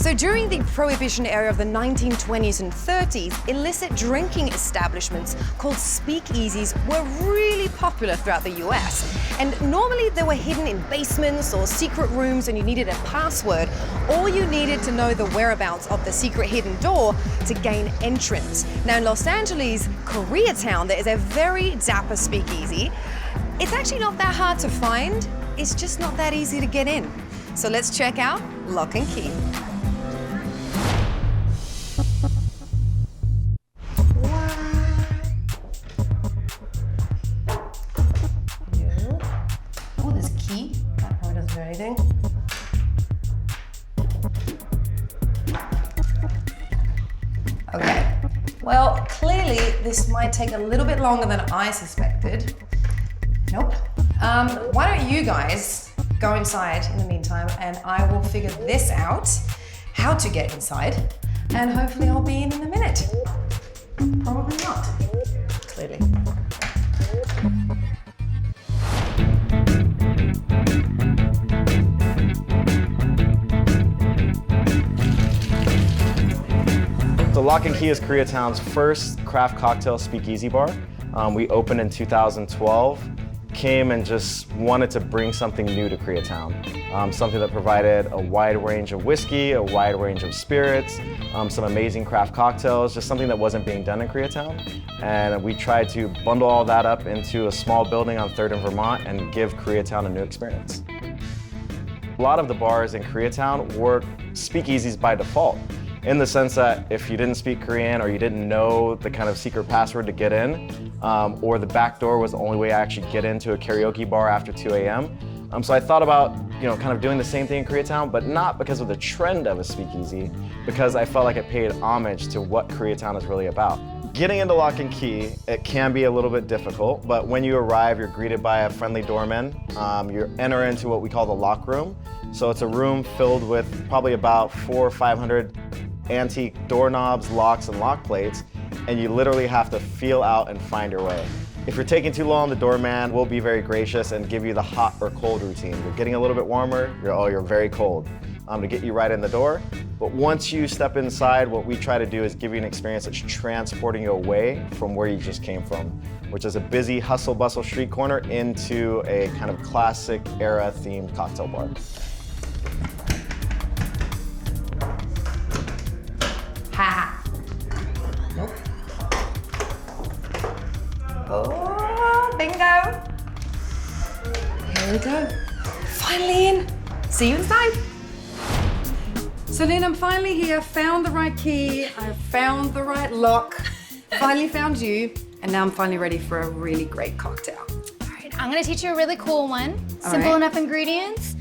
So during the Prohibition era of the 1920s and 30s, illicit drinking establishments called speakeasies were really popular throughout the US. And normally they were hidden in basements or secret rooms and you needed a password, or you needed to know the whereabouts of the secret hidden door to gain entrance. Now in Los Angeles, Koreatown, there is a very dapper speakeasy. It's actually not that hard to find, it's just not that easy to get in. So let's check out Lock and Key. Oh, there's a key. That probably doesn't do anything. Okay. Well, clearly this might take a little bit longer than I suspected. Nope. Why don't you guys go inside in the meantime and I will figure this out, how to get inside, and hopefully I'll be in a minute. Probably not, clearly. So Lock and Key is Koreatown's first craft cocktail speakeasy bar. We opened in 2012. Came and just wanted to bring something new to Koreatown. Something that provided a wide range of whiskey, a wide range of spirits, some amazing craft cocktails, just something that wasn't being done in Koreatown. And we tried to bundle all that up into a small building on 3rd and Vermont and give Koreatown a new experience. A lot of the bars in Koreatown were speakeasies by default, in the sense that if you didn't speak Korean or you didn't know the kind of secret password to get in, or the back door was the only way I actually get into a karaoke bar after 2 a.m. So I thought about, kind of doing the same thing in Koreatown, but not because of the trend of a speakeasy, because I felt like it paid homage to what Koreatown is really about. Getting into Lock and Key, it can be a little bit difficult, but when you arrive, you're greeted by a friendly doorman. You enter into what we call the lock room. So it's a room filled with probably about 400 or 500 antique doorknobs, locks, and lock plates, and you literally have to feel out and find your way. If you're taking too long, the doorman will be very gracious and give you the hot or cold routine. You're getting a little bit warmer, you're very cold, to get you right in the door. But once you step inside, what we try to do is give you an experience that's transporting you away from where you just came from, which is a busy hustle bustle street corner into a kind of classic era themed cocktail bar. Ha! Nope. Oh, bingo! Here we go. Finally in. See you inside. So Lynn, I'm finally here. Found the right key. I found the right lock. Finally found you. And now I'm finally ready for a really great cocktail. All right, I'm gonna teach you a really cool one. Simple enough ingredients.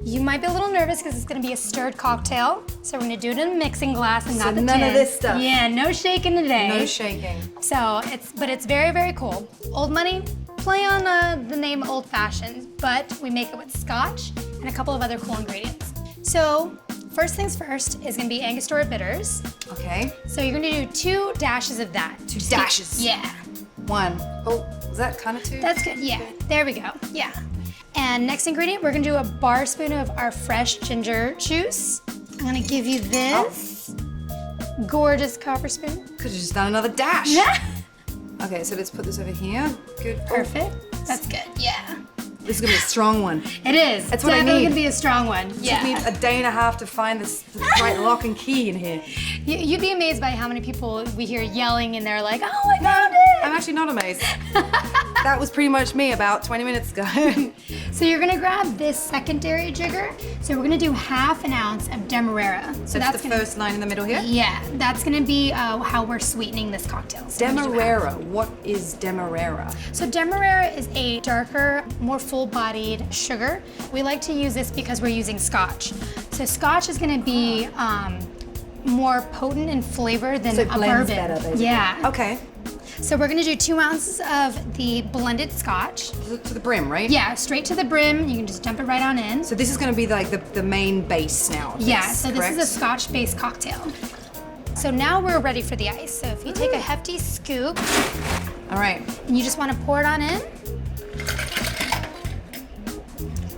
You might be a little nervous because it's gonna be a stirred cocktail. So we're gonna do it in a mixing glass and not the tin. None of this stuff. Yeah, no shaking today. No shaking. So it's very, very cool. Old Money, play on the name Old Fashioned, but we make it with scotch and a couple of other cool ingredients. So first things first is gonna be Angostura bitters. Okay. So you're gonna do 2 dashes of that. 2 dashes? Yeah. 1. Oh, is that kind of 2? That's good, yeah. There we go, yeah. And next ingredient, we're gonna do a bar spoon of our fresh ginger juice. I'm gonna give you this gorgeous copper spoon. Could've just done another dash. Yeah. Okay, so let's put this over here. Good. Perfect. That's good, yeah. This is gonna be a strong one. It is. That's what I definitely need. gonna be a strong one. It Yeah. took me a day and a half to find the right lock and key in here. You'd be amazed by how many people we hear yelling and they're like, oh, I found I'm it! actually not amazed. That was pretty much me about 20 minutes ago. So you're gonna grab this secondary jigger. So we're gonna do 1/2 ounce of Demerara. So that's the first line in the middle here? Yeah, that's gonna be how we're sweetening this cocktail. So we're gonna do Demerara. What is Demerara? So Demerara is a darker, more full-bodied sugar. We like to use this because we're using scotch. So scotch is gonna be more potent in flavor than So it a blends bourbon. better, basically. Yeah. Okay. So we're gonna do 2 ounces of the blended scotch. To the brim, right? Yeah, straight to the brim. You can just dump it right on in. So this is gonna be like the main base now. of Yeah, this, so this correct? is a scotch-based cocktail. So now we're ready for the ice. So if you take a hefty scoop, All right. and you just wanna pour it on in.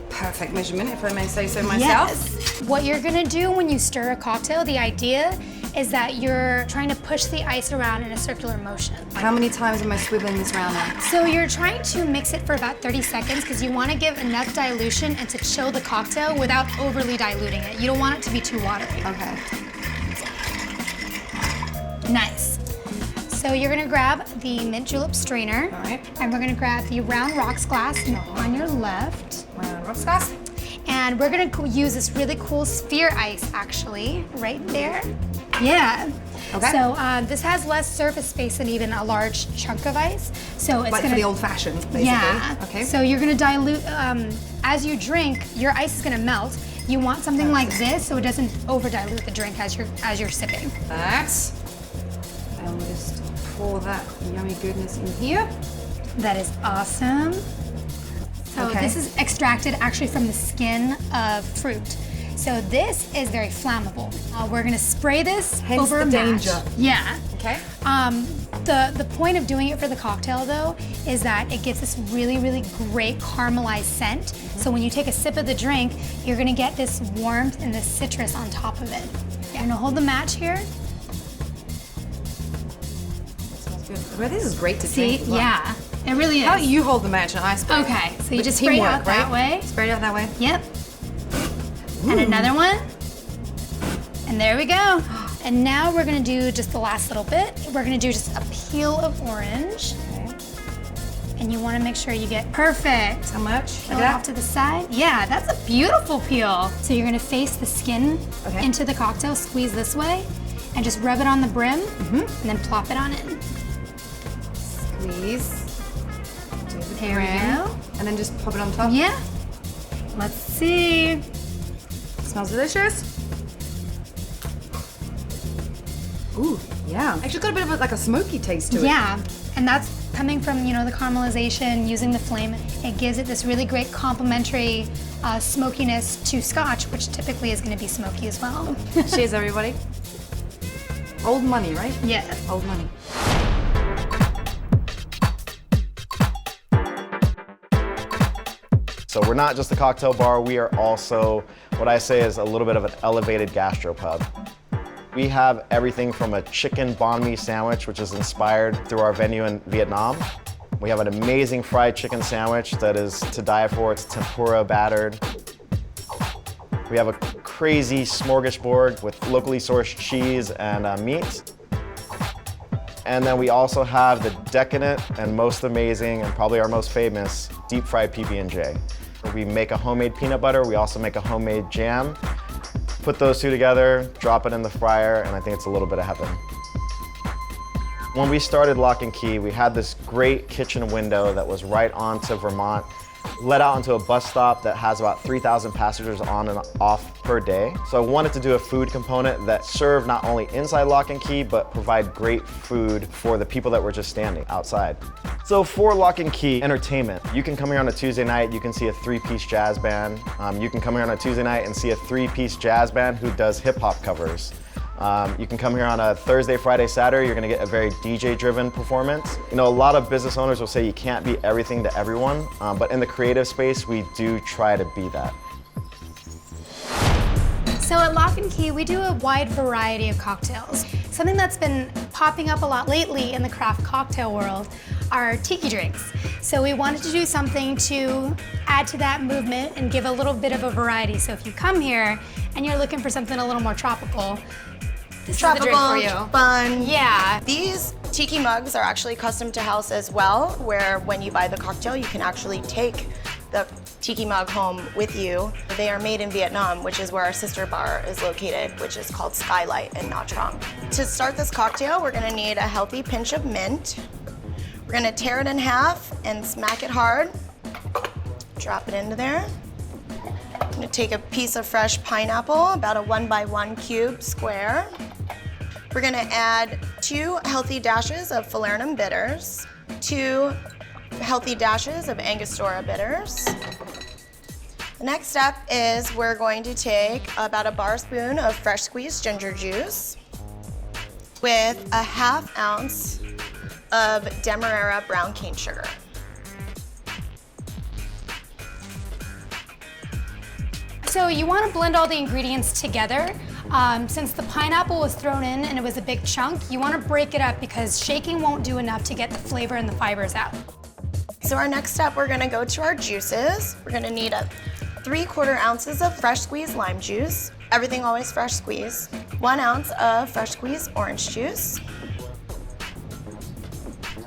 Perfect measurement, if I may say so myself. Yes. What you're gonna do when you stir a cocktail, the idea is that you're trying to push the ice around in a circular motion. How many times am I swiveling this around now? So you're trying to mix it for about 30 seconds because you want to give enough dilution and to chill the cocktail without overly diluting it. You don't want it to be too watery. Okay. Nice. So you're gonna grab the mint julep strainer. All right. And we're gonna grab the round rocks glass on your left. Round rocks glass. And we're gonna use this really cool sphere ice actually, right there. Yeah. Okay. So this has less surface space than even a large chunk of ice. So it's Like gonna, for the old fashions, basically. yeah. Okay. So you're gonna dilute, as you drink, your ice is gonna melt. You want something like this so it doesn't over dilute the drink as you're sipping. That. And we'll just pour that yummy goodness in here. That is awesome. So Okay. this is extracted actually from the skin of fruit. So this is very flammable. We're gonna spray this Hence over the a match. danger. Yeah. Okay. The point of doing it for the cocktail though is that it gives this really, really great caramelized scent. So when you take a sip of the drink, you're gonna get this warmth and this citrus on top of it. You're gonna hold the match here. Smells good. Well, this is great to See, drink as well. yeah, it really is. How about you hold the match and I spray? Okay, so you With just spray it teamwork, out that right? way. Spray it out that way. Yep. And another one. And there we go. And now we're gonna do just the last little bit. We're gonna do just a peel of orange. Okay. And you wanna make sure you get perfect. How much? Peel Like it that? off to the side. Yeah, that's a beautiful peel. So you're gonna face the skin Okay. into the cocktail, squeeze this way, and just rub it on the brim, and then plop it on in. Squeeze. Do the There we brim. go. And then just pop it on top. Yeah. Let's see. Smells delicious. Ooh, yeah. Actually got a bit of like a smoky taste to it. Yeah, and that's coming from, you know, the caramelization, using the flame. It gives it this really great complementary smokiness to scotch, which typically is going to be smoky as well. Cheers, everybody. Old money, right? Yeah. Old money. So we're not just a cocktail bar, we are also what I say is a little bit of an elevated gastropub. We have everything from a chicken banh mi sandwich, which is inspired through our venue in Vietnam. We have an amazing fried chicken sandwich that is to die for. It's tempura battered. We have a crazy smorgasbord with locally sourced cheese and meat. And then we also have the decadent and most amazing, and probably our most famous, deep fried PB&J. We make a homemade peanut butter. We also make a homemade jam. Put those two together, drop it in the fryer, and I think it's a little bit of heaven. When we started Lock and Key, we had this great kitchen window that was right onto Vermont, led out onto a bus stop that has about 3,000 passengers on and off per day. So I wanted to do a food component that served not only inside Lock and Key, but provide great food for the people that were just standing outside. So for Lock and Key entertainment, you can come here on a Tuesday night, you can see a 3-piece jazz band. You can come here on a Tuesday night and see a 3-piece jazz band who does hip hop covers. You can come here on a Thursday, Friday, Saturday, you're gonna get a very DJ-driven performance. You know, a lot of business owners will say you can't be everything to everyone, but in the creative space, we do try to be that. So at Lock and Key, we do a wide variety of cocktails. Something that's been popping up a lot lately in the craft cocktail world are tiki drinks. So we wanted to do something to add to that movement and give a little bit of a variety. So if you come here and you're looking for something a little more tropical, this is the drink for you. Fun. Yeah. These tiki mugs are actually custom to house as well, where when you buy the cocktail, you can actually take the tiki mug home with you. They are made in Vietnam, which is where our sister bar is located, which is called Skylight in Nha Trang. To start this cocktail, we're gonna need a healthy pinch of mint. We're gonna tear it in half and smack it hard. Drop it into there. I'm gonna take a piece of fresh pineapple, about a 1x1 cube square. We're gonna add 2 healthy dashes of falernum bitters, 2 healthy dashes of Angostura bitters. The next step is we're going to take about a bar spoon of fresh squeezed ginger juice with a 1/2 ounce of Demerara brown cane sugar. So you want to blend all the ingredients together. Since the pineapple was thrown in and it was a big chunk, you want to break it up because shaking won't do enough to get the flavor and the fibers out. So our next step, we're gonna go to our juices. We're gonna need 3/4 ounces of fresh squeezed lime juice. Everything always fresh squeeze. 1 ounce of fresh squeezed orange juice.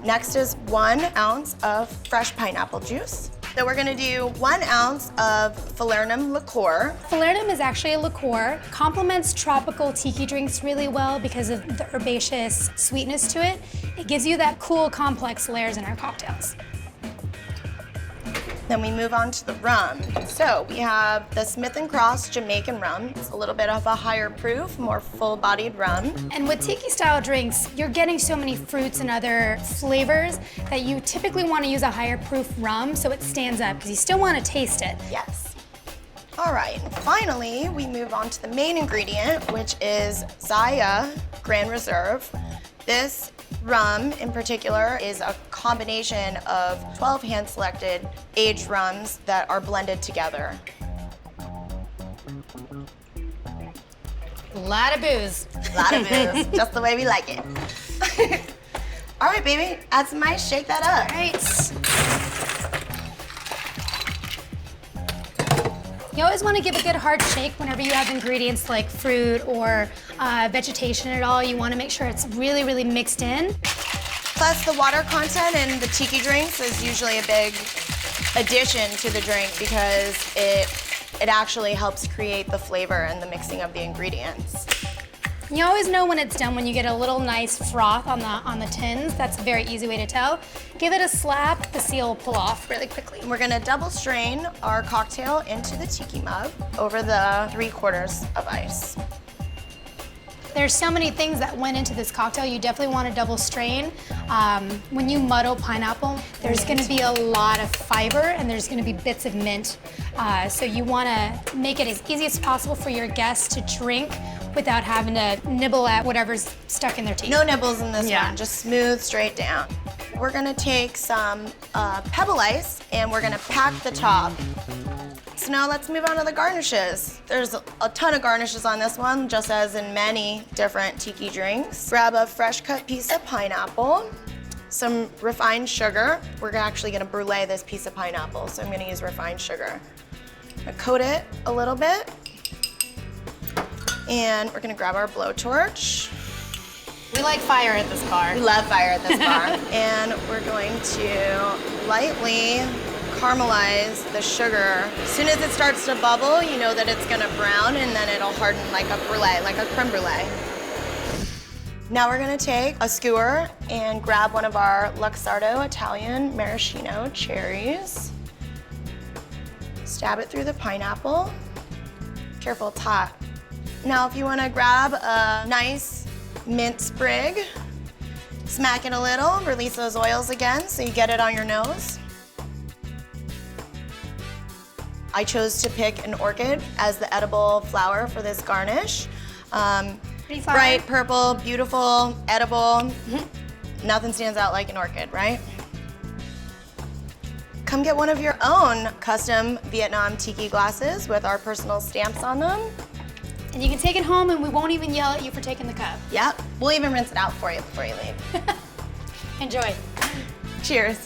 Next is 1 ounce of fresh pineapple juice. So we're gonna do 1 ounce of falernum liqueur. Falernum is actually a liqueur, complements tropical tiki drinks really well because of the herbaceous sweetness to it. It gives you that cool, complex layers in our cocktails. Then we move on to the rum. So we have the Smith & Cross Jamaican rum. It's a little bit of a higher proof, more full-bodied rum. And with tiki-style drinks, you're getting so many fruits and other flavors that you typically want to use a higher proof rum so it stands up because you still want to taste it. Yes. All right, and finally, we move on to the main ingredient, which is Zaya Grand Reserve. This rum in particular is a combination of 12 hand-selected aged rums that are blended together. A lot of booze. A lot of booze, just the way we like it. All right, baby, add some ice, shake that up. All right. You always want to give a good hard shake whenever you have ingredients like fruit or vegetation at all. You want to make sure it's really, really mixed in. Plus, the water content in the tiki drinks is usually a big addition to the drink because it actually helps create the flavor and the mixing of the ingredients. You always know when it's done when you get a little nice froth on the tins. That's a very easy way to tell. Give it a slap, the seal will pull off really quickly. We're gonna double strain our cocktail into the tiki mug over the 3/4 of ice. There's so many things that went into this cocktail. You definitely want to double strain. When you muddle pineapple, there's going to be a lot of fiber and there's going to be bits of mint. So you want to make it as easy as possible for your guests to drink without having to nibble at whatever's stuck in their teeth. No nibbles in this one, just smooth, straight down. We're gonna take some pebble ice and we're gonna pack the top. So now let's move on to the garnishes. There's a ton of garnishes on this one, just as in many different tiki drinks. Grab a fresh cut piece of pineapple, some refined sugar. We're actually gonna brulee this piece of pineapple, so I'm gonna use refined sugar. I'm gonna coat it a little bit. And we're gonna grab our blowtorch. We like fire at this bar. We love fire at this bar. And we're going to lightly caramelize the sugar. As soon as it starts to bubble, you know that it's gonna brown and then it'll harden like a brulee, like a creme brulee. Now we're gonna take a skewer and grab one of our Luxardo Italian maraschino cherries. Stab it through the pineapple. Careful, it's hot. Now if you wanna grab a nice mint sprig, smack it a little, release those oils again so you get it on your nose. I chose to pick an orchid as the edible flower for this garnish. Pretty flower. Bright purple, beautiful, edible. Nothing stands out like an orchid, right? Come get one of your own custom Vietnam tiki glasses with our personal stamps on them. And you can take it home and we won't even yell at you for taking the cup. Yep, we'll even rinse it out for you before you leave. Enjoy. Cheers.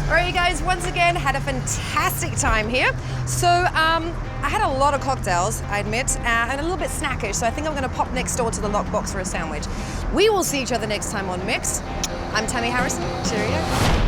All right, you guys, once again, had a fantastic time here. So I had a lot of cocktails, I admit, and a little bit snackish, so I think I'm gonna pop next door to the lockbox for a sandwich. We will see each other next time on Mix. I'm Tammy Harrison, cheerio.